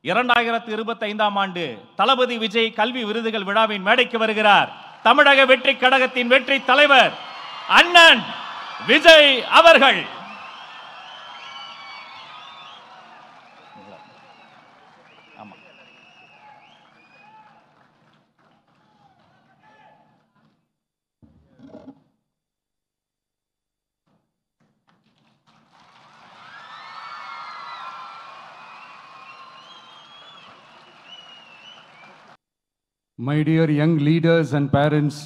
2025ஆம் ஆண்டு தளபதி விஜய் கல்வி விருதுகள் விழாவின் மேடைக்கு வருகிறார். தமிழக வெற்றி கழகத்தின் வெற்றி தலைவர் அண்ணன் விஜய் அவர்கள். My dear young leaders and parents,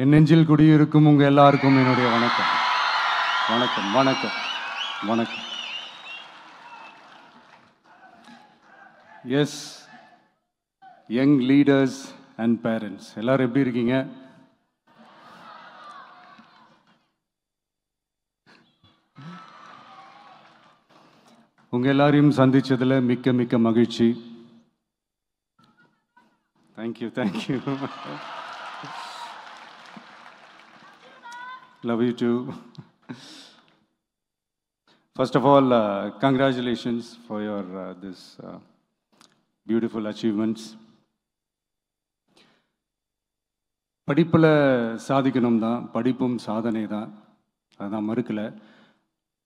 என் நெஞ்சில் குடியிருக்கும் உங்க எல்லாருக்கும் என்னுடைய வணக்கம் வணக்கம் வணக்கம் வணக்கம். Yes, young leaders and parents எல்லாரும் எப்படி இருக்கீங்க? உங்க எல்லாரையும் சந்திச்சதுல மிக்க மிக்க மகிழ்ச்சி. Thank you thank you. Love you too. First of all, congratulations for your this beautiful achievements. படிப்புல சாதிக்கணும் தான், படிப்பும் சாதனை தான், அதான் மறுக்கல.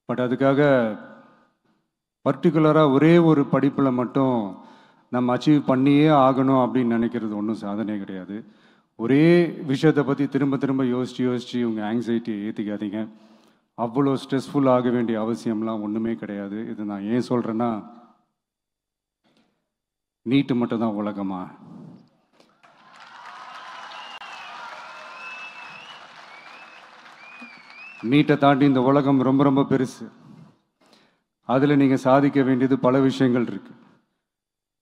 பட் அதுக்காக பர்டிகுலராக ஒரே ஒரு படிப்பில் மட்டும் நம்ம அச்சீவ் பண்ணியே ஆகணும் அப்படின்னு நினைக்கிறது ஒன்றும் சாதனை கிடையாது. ஒரே விஷயத்தை பற்றி திரும்ப திரும்ப யோசித்து உங்கள் ஆங்ஸைட்டியை ஏற்றிக்காதீங்க. அவ்வளோ ஸ்ட்ரெஸ்ஃபுல் ஆக வேண்டிய அவசியம்லாம் ஒன்றுமே கிடையாது. இது நான் ஏன் சொல்கிறேன்னா, நீட்டு மட்டும் தான் உலகமா? நீட்டை தாண்டி இந்த உலகம் ரொம்ப ரொம்ப பெருசு. அதில் நீங்கள் சாதிக்க வேண்டியது பல விஷயங்கள் இருக்குது.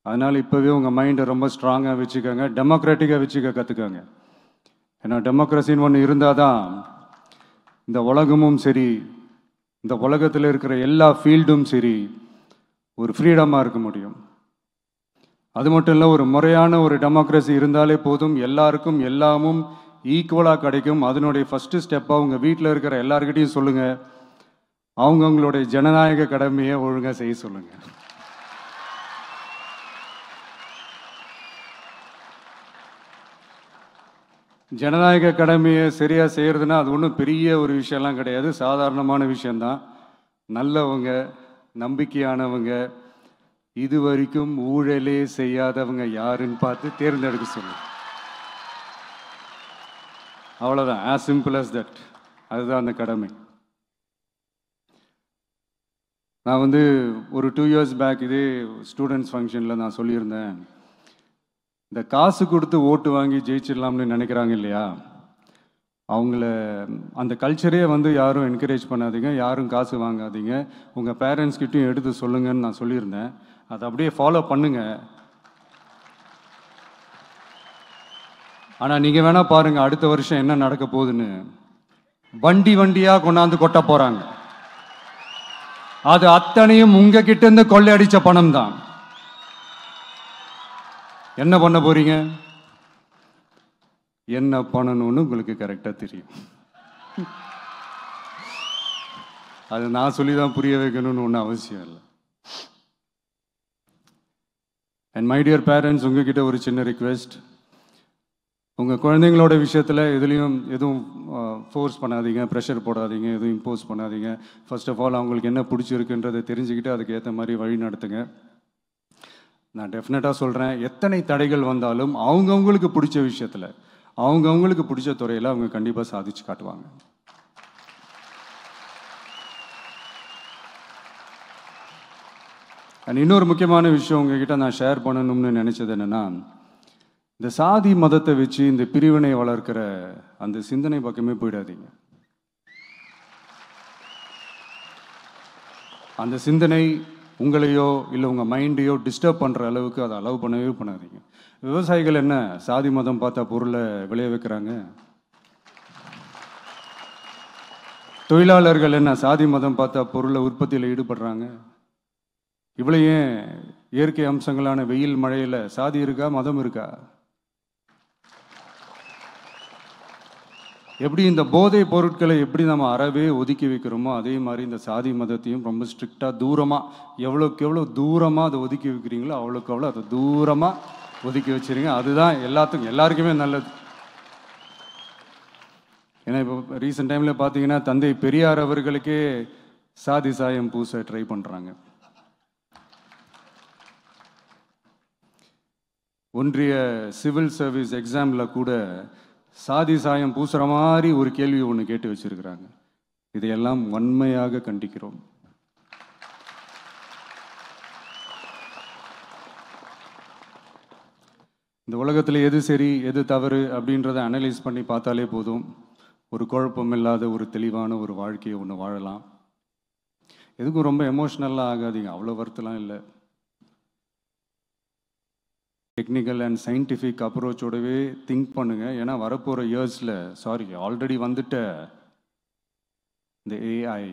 அதனால் இப்போவே உங்கள் மைண்டை ரொம்ப ஸ்ட்ராங்காக வச்சுக்கோங்க, டெமோக்ராட்டிக்காக வச்சுக்க கற்றுக்கோங்க. ஏன்னா டெமோக்ரஸின்னு ஒன்று இருந்தால் தான் இந்த உலகமும் சரி, இந்த உலகத்தில் இருக்கிற எல்லா ஃபீல்டும் சரி, ஒரு ஃப்ரீடமாக இருக்க முடியும். அது மட்டும் இல்லை, ஒரு முறையான ஒரு டெமோக்ரஸி இருந்தாலே போதும், எல்லாருக்கும் எல்லாமும் ஈக்குவலாக கிடைக்கும். அதனுடைய ஃபஸ்ட்டு ஸ்டெப்பாக உங்கள் வீட்டில் இருக்கிற எல்லாருக்கிட்டையும் சொல்லுங்கள், அவங்கவுங்களுடைய ஜனநாயக கடமையை ஒழுங்காக செய்ய சொல்லுங்க. ஜனநாயக கடமையை சரியாக செய்கிறதுனா அது ஒன்றும் பெரிய ஒரு விஷயம்லாம் கிடையாது, சாதாரணமான விஷயந்தான். நல்லவங்க, நம்பிக்கையானவங்க, இது வரைக்கும் ஊழலே செய்யாதவங்க யாருன்னு பார்த்து தேர்ந்தெடுக்க சொல்லுங்க. அவ்வளோதான், as simple as that. அதுதான் அந்த கடமை. நான் ஒரு 2 years பேக் இதே ஸ்டூடெண்ட்ஸ் ஃபங்க்ஷனில் நான் சொல்லியிருந்தேன், இந்த காசு கொடுத்து ஓட்டு வாங்கி ஜெயிச்சிடலாம்னு நினைக்கிறாங்க இல்லையா, அவங்கள அந்த கல்ச்சரே யாரும் என்கரேஜ் பண்ணாதீங்க, யாரும் காசு வாங்காதீங்க, உங்கள் பேரண்ட்ஸ்கிட்டையும் எடுத்து சொல்லுங்கன்னு நான் சொல்லியிருந்தேன். அதை அப்படியே ஃபாலோ பண்ணுங்க. ஆனால் நீங்கள் வேணால் பாருங்கள், அடுத்த வருஷம் என்ன நடக்க போகுதுன்னு. வண்டி வண்டியாக கொண்டாந்து கொட்ட போகிறாங்க. அது அத்தனையும் உங்ககிட்ட இருந்து கொள்ளையடிச்ச பணம் தான். என்ன பண்ண போறீங்க? என்ன பண்ணணும்னு உங்களுக்கு கரெக்டா தெரியும். அது நான் சொல்லிதான் புரிய வைக்கணும்னு ஒன்றும் அவசியம் இல்லை. அண்ட் மை டியர் பேரண்ட்ஸ், உங்ககிட்ட ஒரு சின்ன ரிக்வெஸ்ட். உங்கள் குழந்தைங்களோட விஷயத்தில் எதுவும் ஃபோர்ஸ் பண்ணாதீங்க, ப்ரெஷர் போடாதீங்க, எதுவும் இம்போஸ் பண்ணாதீங்க. ஃபர்ஸ்ட் ஆஃப் ஆல் அவங்களுக்கு என்ன பிடிச்சிருக்குன்றதை தெரிஞ்சுக்கிட்டு அதுக்கு ஏற்ற மாதிரி வழி நடத்துங்க. நான் டெஃபினட்டாக சொல்கிறேன், எத்தனை தடைகள் வந்தாலும் அவங்கவுங்களுக்கு பிடிச்ச விஷயத்தில், அவங்கவுங்களுக்கு பிடிச்ச துறையில் அவங்க கண்டிப்பாக சாதிச்சு காட்டுவாங்க. அண்ட் இன்னொரு முக்கியமான விஷயம் உங்ககிட்ட நான் ஷேர் பண்ணணும்னு நினச்சது என்னென்னா, இந்த சாதி மதத்தை வச்சு இந்த பிரிவினை வளர்க்கிற அந்த சிந்தனை பக்கமே போயிடாதீங்க. அந்த சிந்தனை உங்களையோ இல்லை உங்கள் மைண்டையோ டிஸ்டர்ப் பண்ணுற அளவுக்கு அதை அலோவ் பண்ணவே பண்ணாதீங்க. விவசாயிகள் என்ன சாதி மதம் பார்த்தா பொருளை விளைய வைக்கிறாங்க? தொழிலாளர்கள் என்ன சாதி மதம் பார்த்தா பொருளை உற்பத்தியில் ஈடுபடுறாங்க? இவ்வளோ ஏன் இயற்கை அம்சங்களான வெயில் மழையில் சாதி இருக்கா, மதம் இருக்கா? எப்படி இந்த போதை பொருட்களை எப்படி நம்ம அறவே ஒதுக்கி வைக்கிறோமோ அதே மாதிரி இந்த சாதி மதத்தையும் ரொம்ப ஸ்ட்ரிக்டாக தூரமாக எவ்வளோக்கு எவ்வளோ தூரமாக அதை ஒதுக்கி வைக்கிறீங்களோ அவ்வளோக்கு எவ்வளோ அதை தூரமாக ஒதுக்கி வச்சிருங்க. அதுதான் எல்லாருக்குமே நல்லது. ஏன்னா இப்போ ரீசெண்ட் டைமில் பார்த்தீங்கன்னா தந்தை பெரியார் அவர்களுக்கே சாதி சாயம் பூச ட்ரை பண்ணுறாங்க. ஒன்றிய சிவில் சர்வீஸ் எக்ஸாமில் கூட சாதி சாயம் பூசுகிற மாதிரி ஒரு கேள்வி ஒன்று கேட்டு வச்சிருக்கிறாங்க. இதையெல்லாம் வன்மையாக கண்டிக்கிறோம். இந்த உலகத்தில் எது சரி எது தவறு அப்படின்றத அனலைஸ் பண்ணி பார்த்தாலே போதும். ஒரு குழப்பம் இல்லாத ஒரு தெளிவான ஒரு வாழ்க்கையை ஒன்று வாழலாம். எதுக்கும் ரொம்ப எமோஷ்னலாக ஆகாதீங்க, அவ்வளோ வருத்தலாம் இல்லை. டெக்னிக்கல் அண்ட் சயின்டிஃபிக் அப்ரோச்சோடவே திங்க் பண்ணுங்கள். ஏன்னா வரப்போகிற இயர்ஸில் ஆல்ரெடி வந்துட்ட இந்த ஏஐ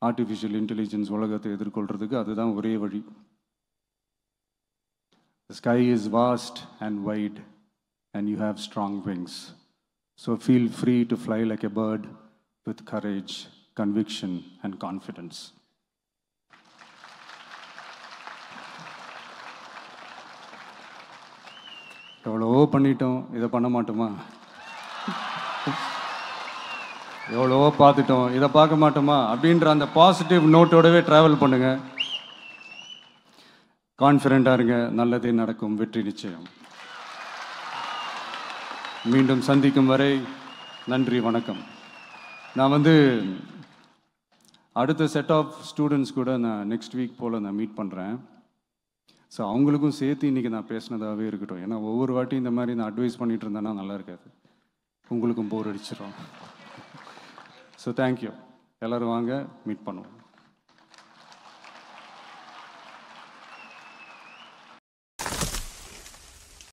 ஆர்டிஃபிஷியல் இன்டெலிஜென்ஸ் உலகத்தை எதிர்கொள்கிறதுக்கு அதுதான் ஒரே வழி. The sky is vast and wide and you have strong wings. So feel free to fly like a bird with courage, conviction and confidence. எவ்வளவோ பண்ணிட்டோம், இதை பண்ண மாட்டோமா? எவ்வளவோ பார்த்துட்டோம், இதை பார்க்க மாட்டோமா அப்படின்ற அந்த பாசிட்டிவ் நோட்டோடவே ட்ராவல் பண்ணுங்க. கான்ஃபிடென்ட்டாக இருங்க, நல்லதே நடக்கும், வெற்றி நிச்சயம். மீண்டும் சந்திக்கும் வரை நன்றி, வணக்கம். நான் அடுத்த செட் ஆஃப் ஸ்டூடெண்ட்ஸ் கூட நான் நெக்ஸ்ட் வீக் போல் நான் மீட் பண்ணுறேன். ஸோ அவங்களுக்கும் சேர்த்து இன்றைக்கி நான் பேசினதாகவே இருக்கட்டும். ஏன்னா ஒவ்வொரு வாட்டி இந்த மாதிரி நான் அட்வைஸ் பண்ணிகிட்டு இருந்தேன்னா நல்லா இருக்காது, உங்களுக்கும் போர் அடிச்சிடும். So thank you. எல்லோரும் வாங்க, மீட் பண்ணுவோம்.